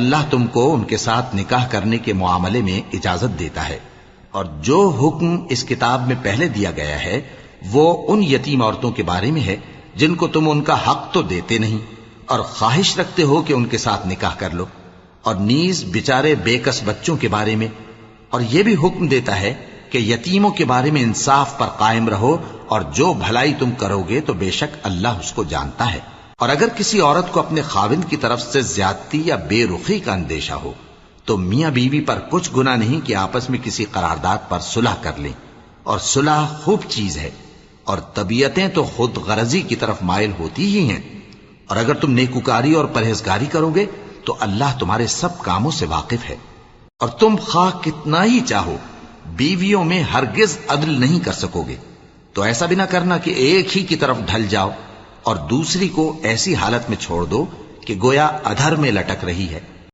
اللہ تم کو ان کے ساتھ نکاح کرنے کے معاملے میں اجازت دیتا ہے، اور جو حکم اس کتاب میں پہلے دیا گیا ہے وہ ان یتیم عورتوں کے بارے میں ہے جن کو تم ان کا حق تو دیتے نہیں اور خواہش رکھتے ہو کہ ان کے ساتھ نکاح کر لو، اور نیز بیچارے بے کس بچوں کے بارے میں، اور یہ بھی حکم دیتا ہے کہ یتیموں کے بارے میں انصاف پر قائم رہو، اور جو بھلائی تم کرو گے تو بے شک اللہ اس کو جانتا ہے۔ اور اگر کسی عورت کو اپنے خاوند کی طرف سے زیادتی یا بے رخی کا اندیشہ ہو تو میاں بیوی پر کچھ گناہ نہیں کہ آپس میں کسی قرارداد پر صلح کر لیں، اور صلح خوب چیز ہے، اور طبیعتیں تو خود غرضی کی طرف مائل ہوتی ہی ہیں، اور اگر تم نیکوکاری اور پرہیزگاری کرو گے تو اللہ تمہارے سب کاموں سے واقف ہے۔ اور تم خواہ کتنا ہی چاہو بیویوں میں ہرگز عدل نہیں کر سکو گے، تو ایسا بھی نہ کرنا کہ ایک ہی کی طرف ڈھل جاؤ اور دوسری کو ایسی حالت میں چھوڑ دو کہ گویا ادھر میں لٹک رہی ہے۔